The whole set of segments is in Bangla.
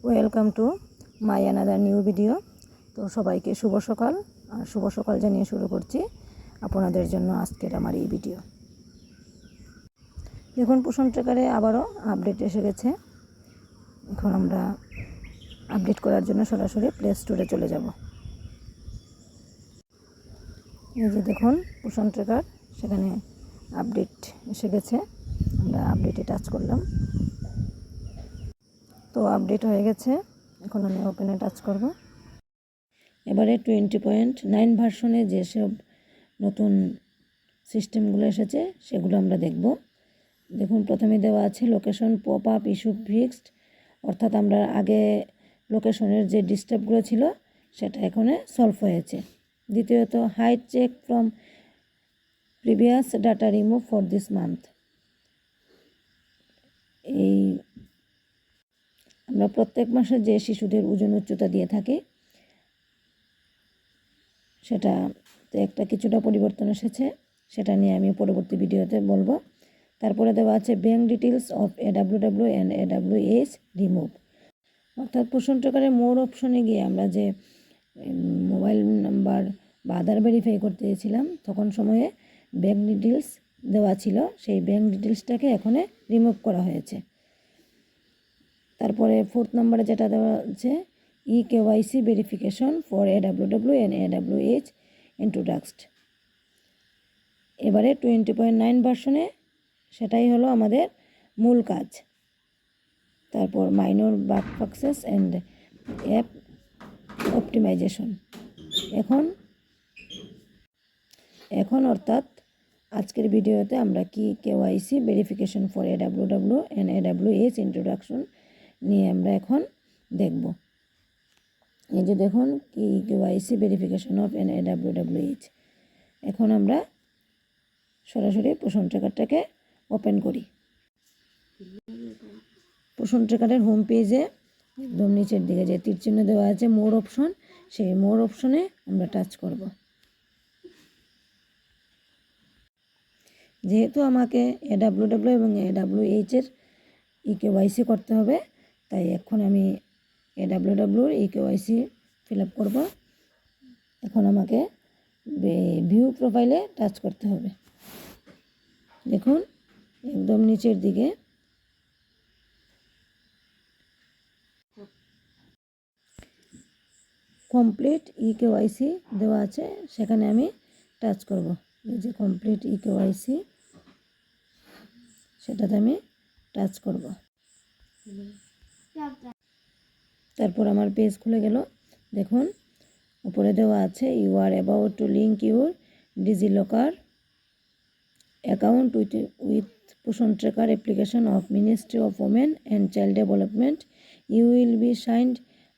Welcome to my another new video. তো সবাইকে শুভ সকাল, আর শুভ সকাল জানিয়ে শুরু করছি আপনাদের জন্য আজকের আমার এই ভিডিও। দেখুন, পোষণ ট্র্যাকারে আবারও আপডেট এসে গেছে। এখন আমরা আপডেট করার জন্য সরাসরি প্লে স্টোরে চলে যাব। এই যে দেখুন পোষণ ট্র্যাকার, সেখানে আপডেট এসে গেছে। আমরা আপডেটে টাচ করলাম, তো আপডেট হয়ে গেছে। এখন আমি ওপেনে টাচ করব। এবারে 20.9 ভার্সনে যেসব নতুন সিস্টেমগুলো এসেছে সেগুলো আমরা দেখব। দেখুন, প্রথমে দেওয়া আছে location pop up issue fixed, অর্থাৎ আমরা আগে লোকেশনের যে ডিস্টার্বগুলো ছিল সেটা এখানে সলভ হয়েছে। দ্বিতীয়ত, hide check from previous data remove for this month. এই আমরা প্রত্যেক মাসে যে শিশুদের ওজন উচ্চতা দিয়ে থাকি সেটা একটা কিছুটা পরিবর্তন এসেছে, সেটা নিয়ে আমি পরবর্তী ভিডিওতে বলবো। তারপরে দেওয়া আছে bank details of AWW and AWH remove, অর্থাৎ পোষণ ট্র্যাকারের মোর অপশনে গিয়ে আমরা যে মোবাইল নাম্বার বা আধার ভেরিফাই করতে চেয়েছিলাম তখন সময়ে ব্যাঙ্ক ডিটেলস দেওয়া ছিল, সেই ব্যাঙ্ক ডিটেলসটাকে এখানে রিমুভ করা হয়েছে। তারপরে 4th নম্বরে যেটা দেওয়া আছে EKYC verification for AWW and AWH introduced. এবারে 20.9 ভার্সনে সেটাই হলো আমাদের মূল কাজ। তারপর minor bug fixes and app optimisation. এখন অর্থাৎ আজকের ভিডিওতে আমরা কি KYC verification for AWW and AWH introduction নিয়ে আমরা এখন দেখব। এই যে দেখুন KYC verification of an AWWH। এখন আমরা সরাসরি পোষণ ট্র্যাকারটাকে ওপেন করি। পোষণ ট্র্যাকারের হোম পেজে একদম নিচের দিকে যে তীর চিহ্ন দেওয়া আছে মোর অপশন, সেই মোর অপশনে আমরা টাচ করব। যেহেতু আমাকে AWW এবং AWH এর EKYC করতে হবে, তাই এখন আমি AWW EKYC ফিল আপ করব। এখন আমাকে ভিউ প্রোফাইলে টাচ করতে হবে। দেখুন একদম নিচের দিকে কমপ্লিট EKYC দেওয়া আছে, সেখানে আমি টাচ করব। এই যে কমপ্লিট EKYC, সেটাতে আমি টাচ করব। তারপর আমার পেজ খুলে গেল। দেখুন উপরে দেওয়া আছে you are about to link your DigiLocker account with Poshan Tracker application of Ministry of Women and Child Development. You will be signed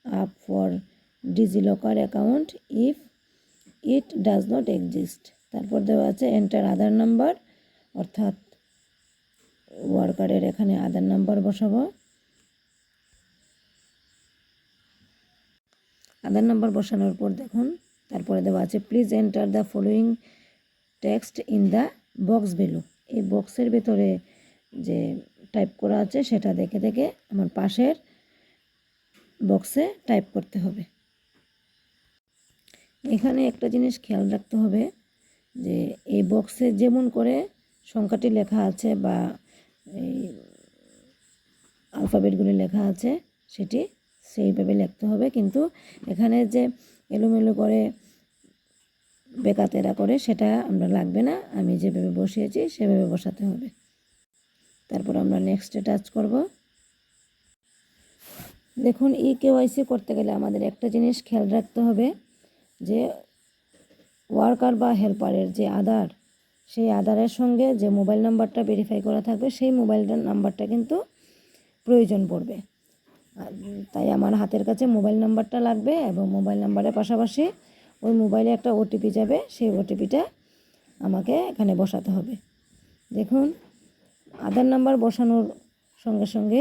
up for DigiLocker account if it does not exist. তারপর দেওয়া আছে এন্টার আধার নাম্বার, অর্থাৎ ওয়ার্কারের এখানে আধার নাম্বার বসাবো। আধার নাম্বার বসানোর পর দেখুন তারপরে দেওয়া আছে please enter the following text in the box value. এই বক্সের ভেতরে যে টাইপ করা আছে সেটা দেখে দেখে আমার পাশের বক্সে টাইপ করতে হবে। এখানে একটা জিনিস খেয়াল রাখতে হবে যে এই বক্সে যেমন করে সংখ্যাটি লেখা আছে বা এই আলফাবেটগুলি লেখা আছে সেটি সেইভাবে লিখতে হবে, কিন্তু এখানে যে এলোমেলো করে বেকাতেরা করে সেটা আমরা লাগবে না, আমি যেভাবে বসিয়েছি সেভাবে বসাতে হবে। তারপর আমরা নেক্সটে টাচ করব। দেখুন EKYC করতে গেলে আমাদের একটা জিনিস খেয়াল রাখতে হবে যে ওয়ার্কার বা হেল্পারের যে আধার, সেই আধারের সঙ্গে যে মোবাইল নাম্বারটা ভেরিফাই করা থাকবে সেই মোবাইল নাম্বারটা কিন্তু প্রয়োজন পড়বে। তাই আমার হাতের কাছে মোবাইল নাম্বারটা লাগবে এবং মোবাইল নাম্বারের পাশাপাশি ওই মোবাইলে একটা OTP যাবে, সেই OTPটা আমাকে এখানে বসাতে হবে। দেখুন আধার নাম্বার বসানোর সঙ্গে সঙ্গে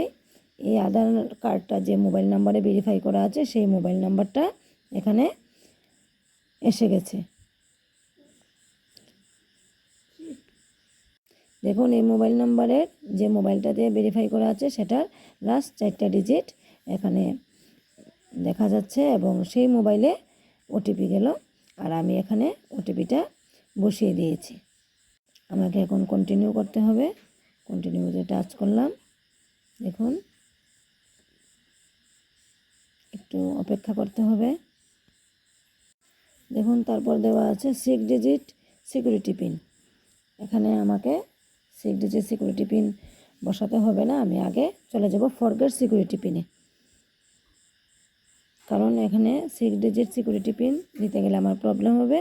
এই আধার কার্ডটা যে মোবাইল নাম্বারে ভেরিফাই করা আছে সেই মোবাইল নাম্বারটা এখানে এসে গেছে। দেখুন এই মোবাইল নাম্বারের যে মোবাইলটা দিয়ে ভেরিফাই করা আছে সেটার লাস্ট 4টা ডিজিট এখানে দেখা যাচ্ছে এবং সেই মোবাইলে ওটিপি গেল, আর আমি এখানে ওটিপিটা বসিয়ে দিয়েছি। আমাকে এখন কন্টিনিউ করতে হবে। কন্টিনিউতে টাচ করলাম। দেখুন, একটু অপেক্ষা করতে হবে। দেখুন, তারপর দেওয়া আছে 6 ডিজিট সিকিউরিটি পিন। এখানে আমাকে 6 ডিজিট সিকিউরিটি পিন বসাতে হবে না, আমি আগে চলে যাব ফরগেট সিকিউরিটি পিনে। কারণ এখানে 6 ডিজিট সিকিউরিটি পিন দিতে গেলে আমার প্রবলেম হবে।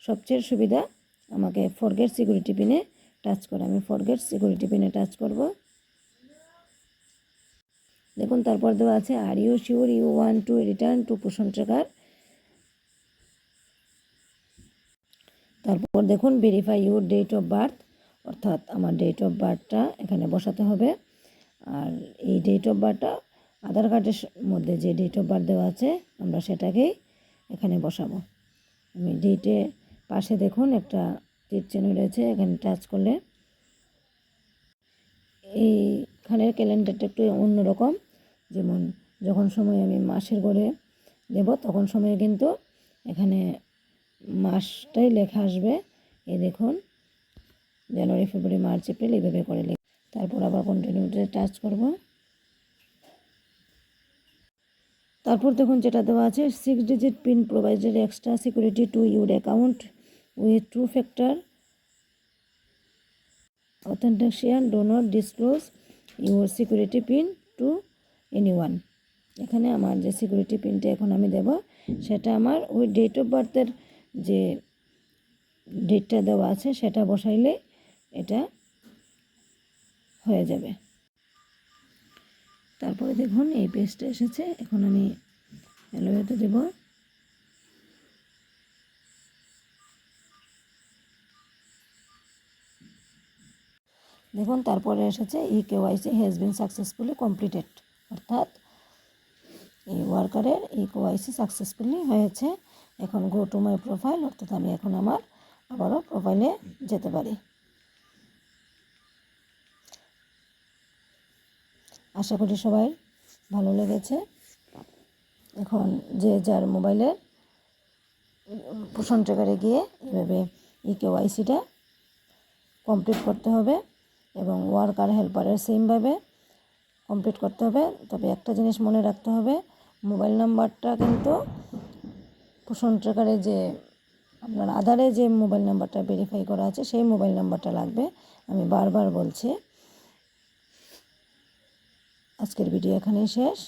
সবচেয়ে সুবিধা আমাকে ফরগেট সিকিউরিটি পিনে টাচ করা। আমি ফরগেট সিকিউরিটি পিনে টাচ করব। দেখুন, তারপর দেওয়া আছে are you sure you want to return to Poshan tracker. তারপর দেখুন verify your date of birth, অর্থাৎ আমার ডেট অফ বার্থটা এখানে বসাতে হবে। আর এই ডেট অফ বার্থটা আধার কার্ডের মধ্যে যে ডেট অফ বার্থ দেওয়া আছে আমরা সেটাকেই এখানে বসাবো। আমি ডেটে পাশে দেখুন একটা তীর চিহ্ন রয়েছে, এখানে টাচ করলে এইখানের ক্যালেন্ডারটা একটু অন্যরকম। যেমন যখন সময় আমি মাসের ঘরে দেব তখন সময়ে কিন্তু এখানে মাসটাই লেখা আসবে। এই দেখুন, জানুয়ারি, ফেব্রুয়ারি, মার্চ, এপ্রিল এইভাবে করে লিখ। তারপর আবার কন্টিনিউতে টাচ করব। তারপর দেখুন যেটা দেওয়া আছে 6 digit pin provided extra security to your account with 2 factor authentication, do not disclose your security pin to anyone. এখানে আমার যে সিকিউরিটি পিনটা এখন আমি দেব সেটা আমার ওই ডেট অফ বার্থের যে ডেটটা দেওয়া আছে সেটা বসাইলে এটা হয়ে যাবে। তারপরে দেখুন এই পেজটা এসেছে, এখন আমি অ্যালোয়েতে দেব। দেখুন তারপরে এসেছে eKYC has been successfully completed, অর্থাৎ এই ওয়ার্কারের ইকেওয়াইসি সাকসেসফুলি হয়েছে। এখন গো টু মাই প্রোফাইল, অর্থাৎ আমি এখন আমার আবারও প্রোফাইলে যেতে পারি। আশা করি সবাই ভালো লেগেছে। এখন যে যার মোবাইলের পোষণ ট্র্যাকারে গিয়ে এভাবে ইকেওয়াইসিটা কমপ্লিট করতে হবে এবং ওয়ার্কার হেল্পারের সেমভাবে কমপ্লিট করতে হবে। তবে একটা জিনিস মনে রাখতে হবে, মোবাইল নাম্বারটা কিন্তু পোষণ ট্র্যাকারে যে আপনার আধারে যে মোবাইল নাম্বারটা ভেরিফাই করা আছে সেই মোবাইল নাম্বারটা লাগবে। আমি বারবার বলছি। আজকের ভিডিও এখানেই শেষ।